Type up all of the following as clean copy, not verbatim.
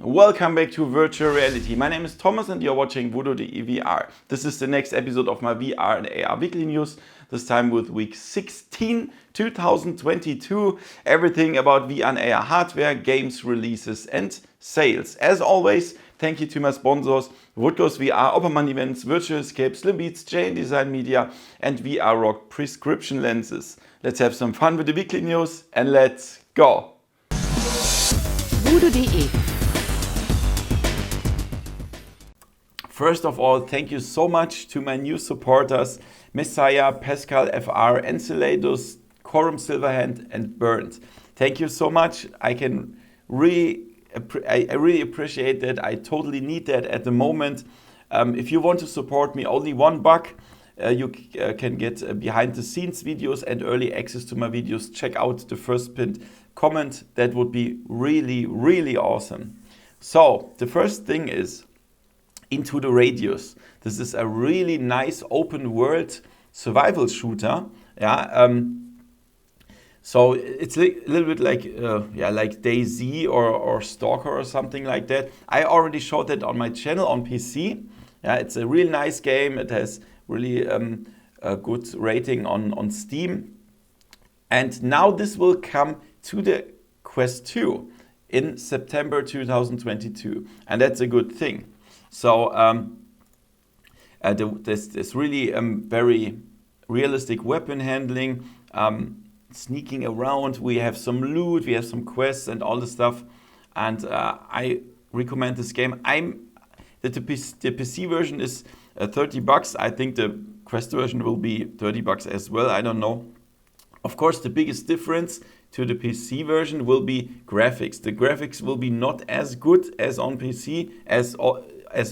Welcome back to Virtual Reality. My name is Thomas and you're watching VoodooDE VR. This is the next episode of my VR and AR weekly news, this time with week 16, 2022. Everything about VR and AR hardware, games, releases and sales. As always, thank you to my sponsors, Woodgoes VR, Opperman Events, Virtual Escape, Slim Beats, JN Design Media and VR Rock prescription lenses. Let's have some fun with the weekly news and let's go! VoodooDE. First of all, thank you so much to my new supporters, Messiah, Pascal FR, Enceladus, Quorum Silverhand and Burnt. Thank you so much. I really appreciate that. I totally need that at the moment. If you want to support me, only $1. You can get behind the scenes videos and early access to my videos. Check out the first pinned comment. That would be really, really awesome. So the first thing is Into the Radius. This is a really nice open world survival shooter. So it's a little bit like like DayZ or Stalker or something like that. I already showed that on my channel on PC. It's a real nice game. It has really a good rating on Steam. And now this will come to the Quest 2 in September 2022. And that's a good thing. So there's really very realistic weapon handling, sneaking around. We have some loot, we have some quests and all the stuff. And I recommend this game. The PC version is $30. I think the Quest version will be $30 as well. I don't know. Of course, the biggest difference to the PC version will be graphics. The graphics will be not as good as on PC as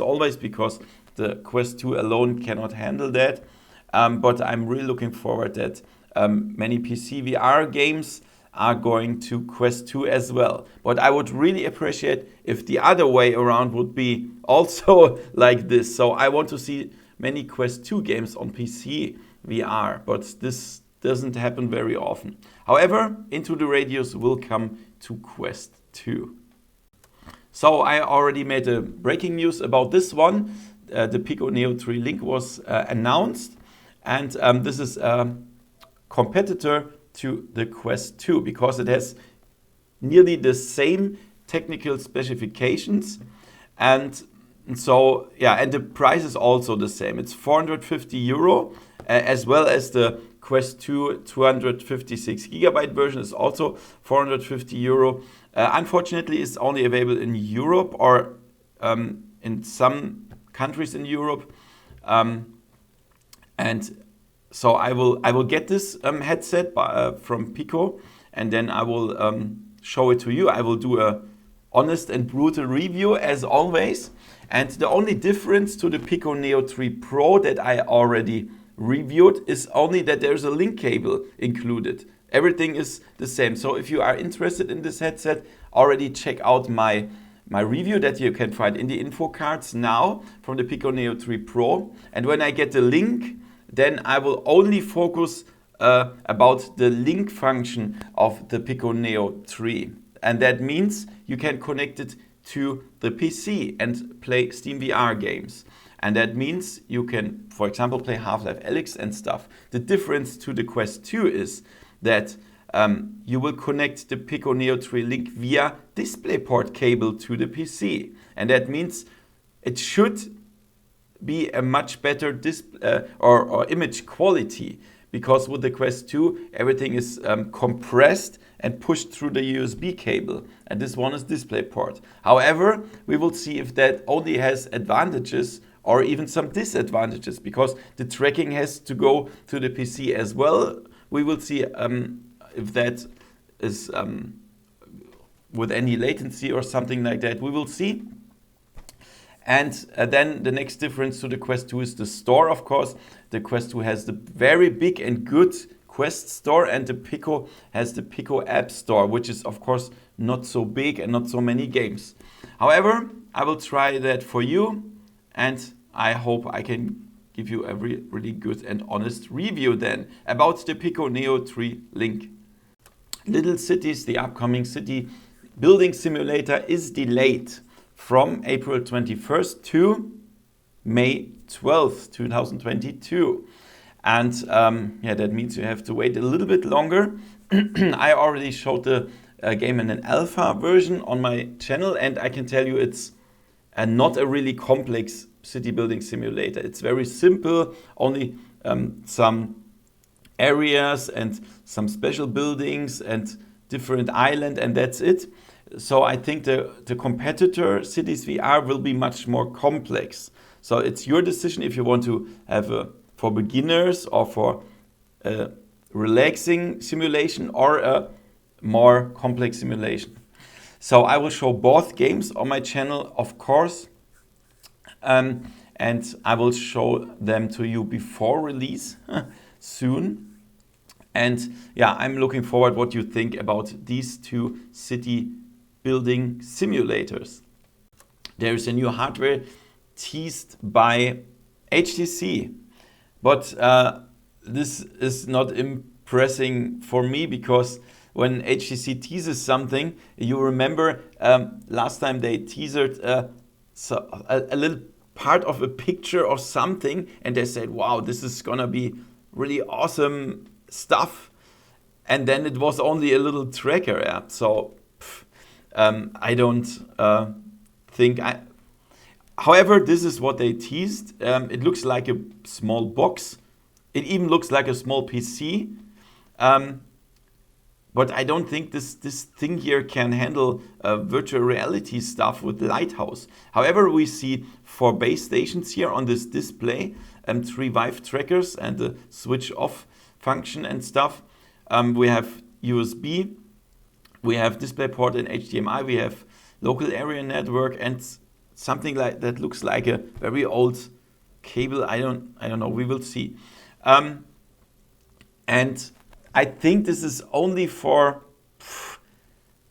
always, because the Quest 2 alone cannot handle that. But I'm really looking forward that many PC VR games are going to Quest 2 as well. But I would really appreciate if the other way around would be also like this. So I want to see many Quest 2 games on PC VR, but this doesn't happen very often. However, Into the Radius will come to Quest 2. So I already made a breaking news about this one. The Pico Neo 3 Link was announced, and this is a competitor to the Quest 2 because it has nearly the same technical specifications, and so and the price is also the same. It's €450, as well as the Quest 2 256 GB version is also €450. Unfortunately, it's only available in Europe or in some countries in Europe, and so I will get this headset from Pico, and then I will show it to you. I will do a honest and brutal review as always. And the only difference to the Pico Neo 3 Pro that I already reviewed is only that there's a link cable included. Everything is the same. So if you are interested in this headset, already check out my review that you can find in the info cards now from the Pico Neo 3 Pro. And when I get the link, then I will only focus about the link function of the Pico Neo 3. And that means you can connect it to the PC and play Steam VR games. And that means you can, for example, play Half-Life Alyx and stuff. The difference to the Quest 2 is that you will connect the Pico Neo 3 Link via DisplayPort cable to the PC. And that means it should be a much better or image quality, because with the Quest 2 everything is compressed and pushed through the USB cable, and this one is DisplayPort. However, we will see if that only has advantages or even some disadvantages, because the tracking has to go to the PC as well. We will see if that is with any latency or something like that. We will see. And then the next difference to the Quest 2 is the store, of course. The Quest 2 has the very big and good Quest store, and the Pico has the Pico App Store, which is of course not so big and not so many games. However, I will try that for you, and I hope I can give you a really good and honest review then about the Pico Neo 3 Link. Little Cities, the upcoming city building simulator, is delayed from April 21st to May 12th, 2022. And yeah, that means you have to wait a little bit longer. I already showed the game in an alpha version on my channel, and I can tell you it's not a really complex city building simulator. It's very simple, only some areas and some special buildings and different island, and that's it. So I think the competitor Cities VR will be much more complex. So it's your decision if you want to have a for beginners or for a relaxing simulation or a more complex simulation. So I will show both games on my channel, of course, and I will show them to you before release soon. And yeah, I'm looking forward what you think about these two city building simulators. There is a new hardware teased by HTC, but this is not impressing for me, because when HTC teases something, you remember last time they teasered a little part of a picture or something, and they said, wow, this is gonna be really awesome stuff, and then it was only a little tracker app. So I don't think however, this is what they teased. It looks like a small box. It even looks like a small PC. But I don't think this thing here can handle virtual reality stuff with Lighthouse. However, we see 4 base stations here on this display, 3 Vive trackers and the switch off function and stuff. We have USB, we have DisplayPort and HDMI, we have local area network and something like that looks like a very old cable. I don't know. We will see. And I think this is only for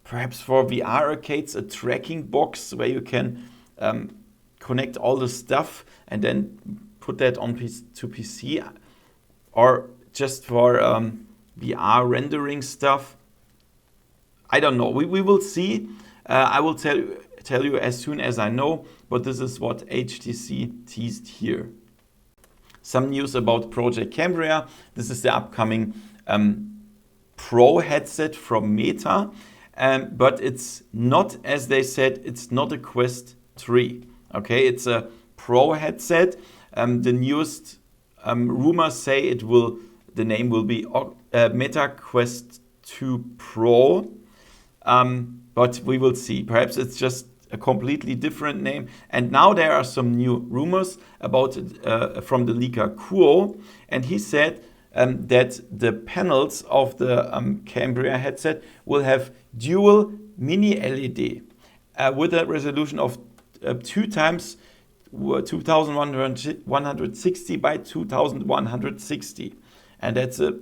perhaps for VR arcades, a tracking box where you can connect all the stuff and then put that on to PC, or just for VR rendering stuff. I don't know. We will see. I will tell you as soon as I know, but this is what HTC teased here. Some news about Project Cambria. This is the upcoming Pro headset from Meta, but it's not, as they said, it's not a Quest 3. Okay, it's a Pro headset. The newest rumors say the name will be Meta Quest 2 Pro, but we will see. Perhaps it's just a completely different name. And now there are some new rumors about it from the leaker Kuo, and he said that the panels of the Cambria headset will have dual mini LED with a resolution of 2 times 2160 by 2160, and that's a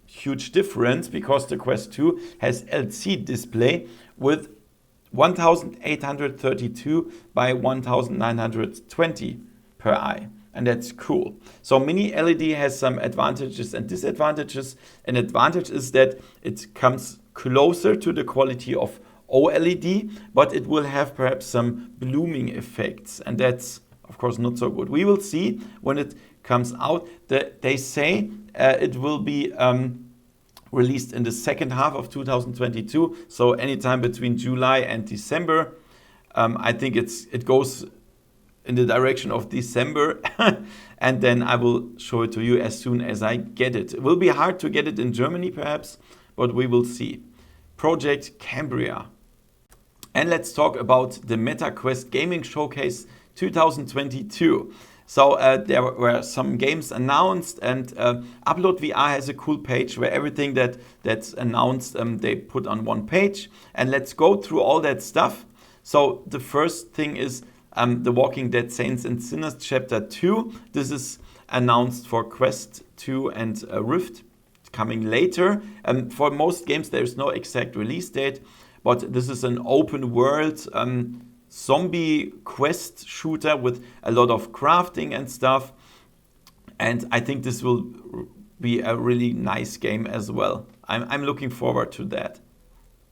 huge difference because the Quest 2 has LC display with 1832 by 1920 per eye, and that's cool. So mini LED has some advantages and disadvantages. An advantage is that it comes closer to the quality of OLED, but it will have perhaps some blooming effects, and that's of course not so good. We will see when it comes out. They say it will be released in the second half of 2022, so anytime between July and December. I think it goes in the direction of December, and then I will show it to you as soon as I get it. It will be hard to get it in Germany perhaps, but we will see. Project Cambria. And let's talk about the MetaQuest Gaming Showcase 2022. So there were some games announced, and Upload VR has a cool page where everything that's announced they put on one page. And let's go through all that stuff. So the first thing is The Walking Dead Saints and Sinners Chapter 2. This is announced for Quest 2 and Rift, coming later. For most games there is no exact release date, but this is an open world zombie quest shooter with a lot of crafting and stuff, and I think this will be a really nice game as well. I'm looking forward to that.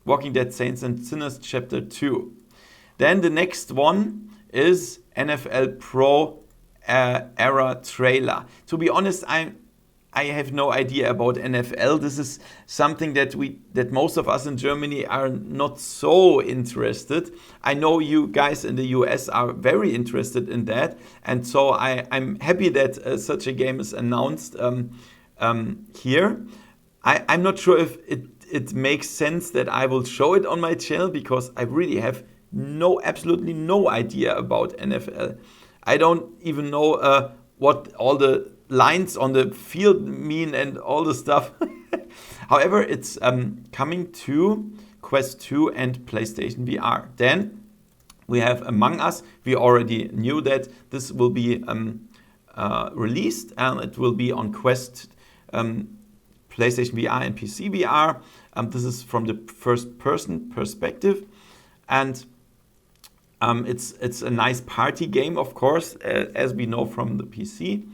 Walking Dead Saints and Sinners Chapter 2. Then the next one is NFL Pro Era Trailer. To be honest, I have no idea about NFL. This is something that most of us in Germany are not so interested. I know you guys in the US are very interested in that, and so I'm happy that such a game is announced here. I'm not sure if it makes sense that I will show it on my channel, because I really have absolutely no idea about NFL. I don't even know what all the lines on the field mean and all the stuff. However, it's coming to Quest 2 and PlayStation VR. Then we have Among Us. We already knew that this will be released, and it will be on Quest, PlayStation VR and PC VR. This is from the first person perspective, and it's a nice party game, of course, as we know from the PC,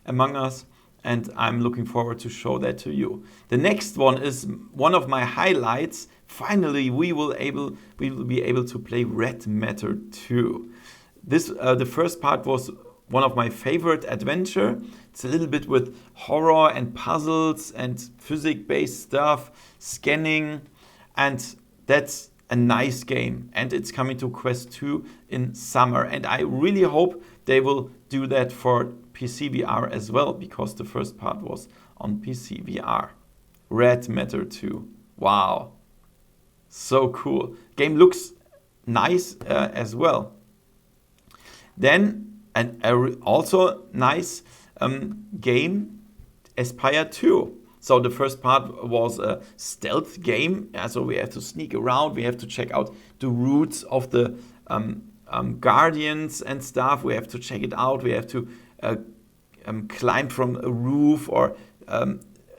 Among Us, and I'm looking forward to show that to you. The next one is one of my highlights. Finally, we will be able to play Red Matter 2. This the first part was one of my favorite adventure. It's a little bit with horror and puzzles and physics-based stuff, scanning, and that's a nice game. And it's coming to Quest 2 in summer. And I really hope they will do that for PC VR as well, because the first part was on PC VR. Red Matter 2. Wow. So cool. Game looks nice as well. Then, also nice game, Aspire 2. So the first part was a stealth game. So we have to sneak around. We have to check out the routes of the guardians and stuff. We have to check it out. We have to climb from a roof or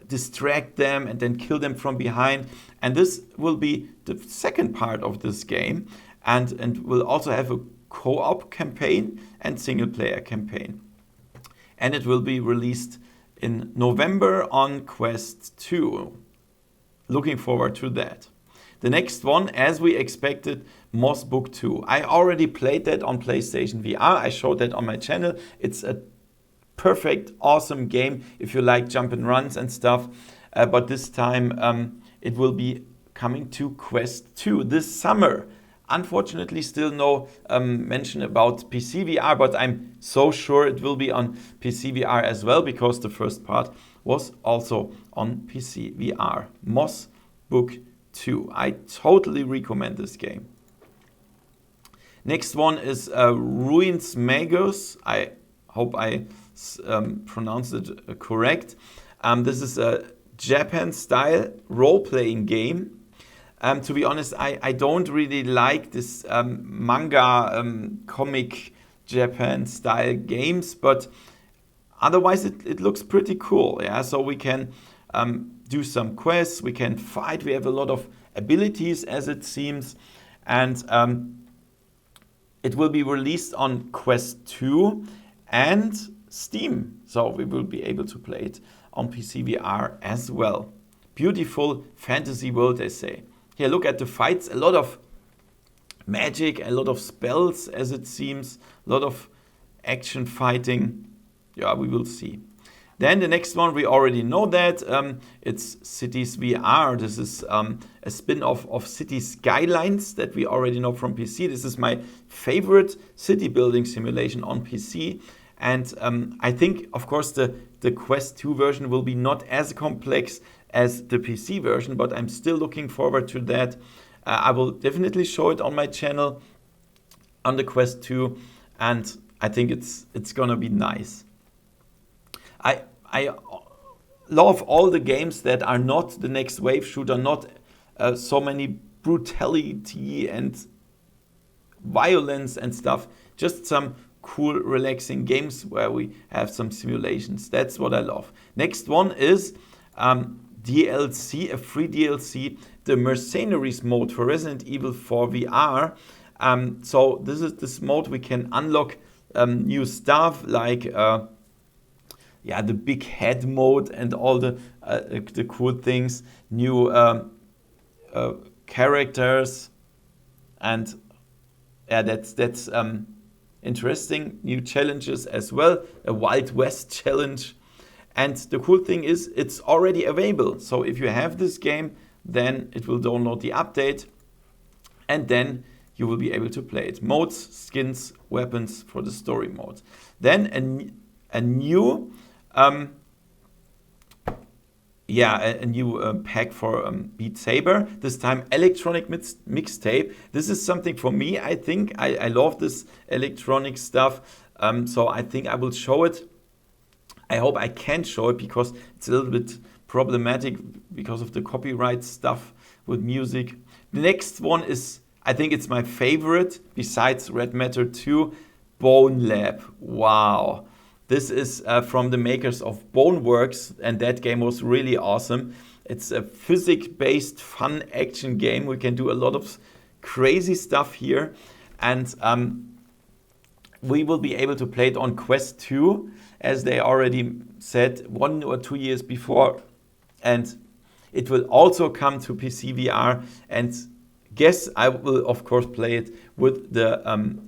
distract them and then kill them from behind. And this will be the second part of this game, and will also have a co-op campaign and single player campaign. And it will be released in November on Quest 2. Looking forward to that. The next one, as we expected, Moss Book 2. I already played that on PlayStation VR. I showed that on my channel. It's a perfect, awesome game if you like jump and runs and stuff. But this time it will be coming to Quest 2 this summer. Unfortunately, still no mention about PC VR, but I'm so sure it will be on PC VR as well, because the first part was also on PC VR. Moss Book 2. I totally recommend this game. Next one is Ruins Magus. I hope I pronounced it correct. This is a Japan-style role-playing game. To be honest, I don't really like this manga, comic Japan-style games, but otherwise it looks pretty cool. Yeah, so we can do some quests, we can fight, we have a lot of abilities as it seems, and it will be released on Quest 2 and Steam, so we will be able to play it on PC VR as well. Beautiful fantasy world, they say. Here, look at the fights. A lot of magic, a lot of spells, as it seems. A lot of action fighting. Yeah, we will see. Then the next one, we already know that. It's Cities VR. This is a spin-off of City Skylines that we already know from PC. This is my favorite city building simulation on PC. And I think, of course, the Quest 2 version will be not as complex as the PC version, but I'm still looking forward to that. I will definitely show it on my channel on the Quest 2, and I think it's gonna be nice. I love all the games that are not the next wave shooter, not so many brutality and violence and stuff, just some cool, relaxing games where we have some simulations. That's what I love. Next one is DLC, a free DLC, the Mercenaries mode for Resident Evil 4 VR. So this is this mode we can unlock new stuff like the big head mode and all the cool things, new characters, and yeah, that's interesting. New challenges as well, a Wild West challenge. And the cool thing is it's already available. So if you have this game, then it will download the update and then you will be able to play it. Modes, skins, weapons for the story mode. Then a new pack for Beat Saber. This time electronic mixtape. This is something for me. I think I love this electronic stuff. So I think I will show it. I hope I can show it because it's a little bit problematic because of the copyright stuff with music. The next one is, I think it's my favorite besides Red Matter 2, Bone Lab. Wow. This is from the makers of Boneworks, and that game was really awesome. It's a physics-based fun action game. We can do a lot of crazy stuff here, and we will be able to play it on Quest 2, as they already said 1 or 2 years before, and it will also come to PC VR, and guess I will of course play it with the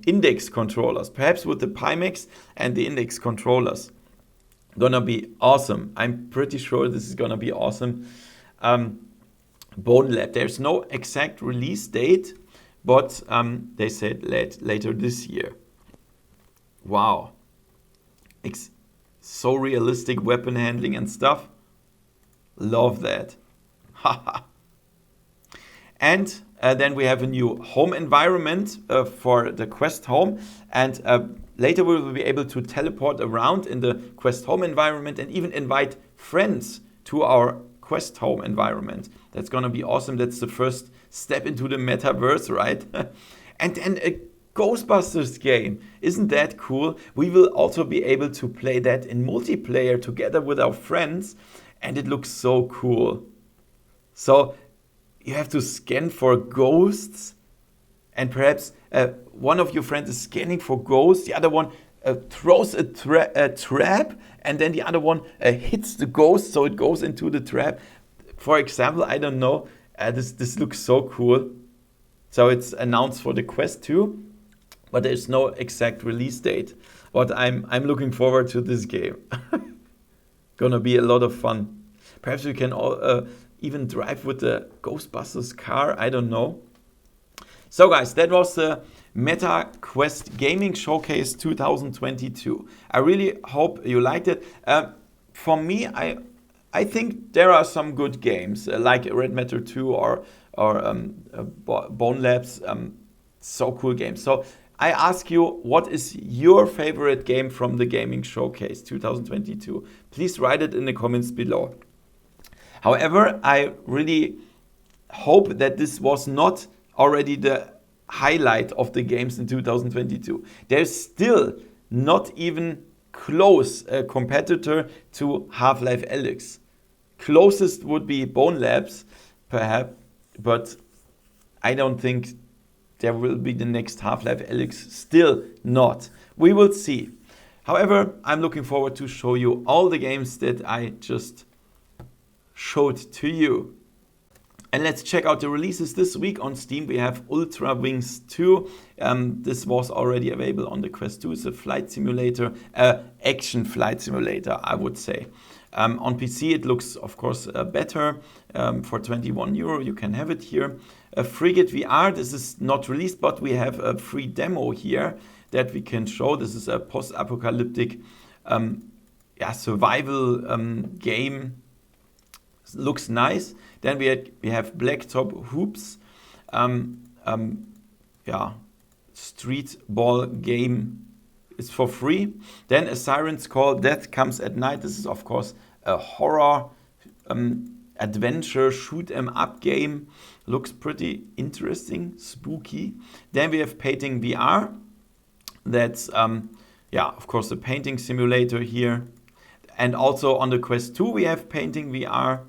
index controllers, perhaps with the Pimax and the index controllers. Gonna be awesome. I'm pretty sure this is gonna be awesome. Bone Lab, there's no exact release date, but they said later this year. Wow. So realistic weapon handling and stuff. Love that. And then we have a new home environment for the Quest Home. And later we will be able to teleport around in the Quest Home environment and even invite friends to our Quest Home environment. That's going to be awesome. That's the first step into the metaverse, right? And then a Ghostbusters game. Isn't that cool? We will also be able to play that in multiplayer together with our friends. And it looks so cool. So you have to scan for ghosts, and perhaps one of your friends is scanning for ghosts, the other one throws a trap, and then the other one hits the ghost, so it goes into the trap. For example, I don't know, this looks so cool. So it's announced for the Quest 2, but there's no exact release date. But I'm looking forward to this game. Gonna be a lot of fun. Perhaps we can all even drive with the Ghostbusters car, I don't know. So guys, that was the Meta Quest Gaming Showcase 2022. I really hope you liked it. For me, I think there are some good games like Red Matter 2 or Bone Labs, so cool games. So I ask you, what is your favorite game from the Gaming Showcase 2022? Please write it in the comments below. However, I really hope that this was not already the highlight of the games in 2022. There's still not even close a competitor to Half-Life Alyx. Closest would be Bone Labs, perhaps, but I don't think there will be the next Half-Life Alyx. Still not. We will see. However, I'm looking forward to show you all the games that I just showed to you. And let's check out the releases this week on Steam. We have Ultra Wings 2. This was already available on the Quest 2. It's a flight simulator, action flight simulator, I would say. On PC, it looks, of course, better. For €21, you can have it here. Frigate VR, this is not released, but we have a free demo here that we can show. This is a post-apocalyptic survival game. Looks nice. Then we have Blacktop Hoops, street ball game. It's for free. Then A Siren's Call, Death Comes at Night. This is of course a horror adventure shoot 'em up game. Looks pretty interesting, spooky. Then we have Painting VR. That's of course a painting simulator here. And also on the Quest 2 we have Painting VR.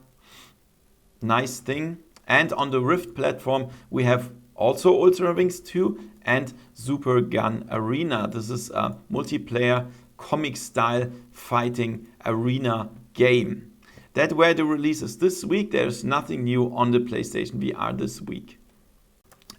Nice thing. And on the Rift platform we have also Ultra Wings 2 and Super Gun Arena. This is a multiplayer comic style fighting arena game. That were the releases this week. There's nothing new on the PlayStation VR this week.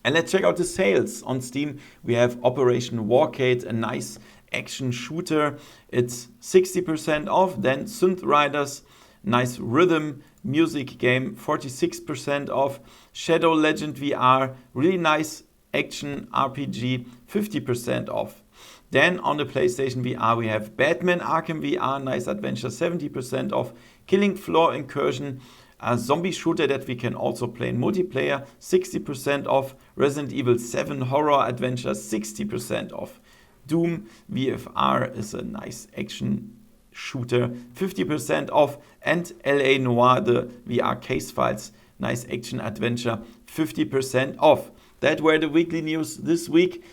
And let's check out the sales. On Steam, we have Operation Warcade, a nice action shooter. It's 60% off. Then Synth Riders, nice rhythm music game, 46% off. Shadow Legend VR, really nice action RPG, 50% off. Then on the PlayStation VR, we have Batman Arkham VR, nice adventure, 70% off. Killing Floor Incursion, a zombie shooter that we can also play in multiplayer, 60% off. Resident Evil 7 horror adventure, 60% off. Doom VFR is a nice action shooter, 50% off. And LA Noire, the VR case files, nice action adventure, 50% off. That were the weekly news this week.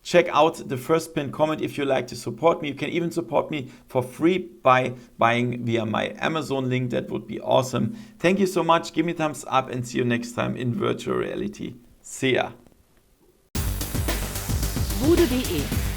Check out the first pinned comment if you like to support me. You can even support me for free by buying via my Amazon link. That would be awesome. Thank you so much. Give me a thumbs up and see you next time in virtual reality. See ya. VoodooDE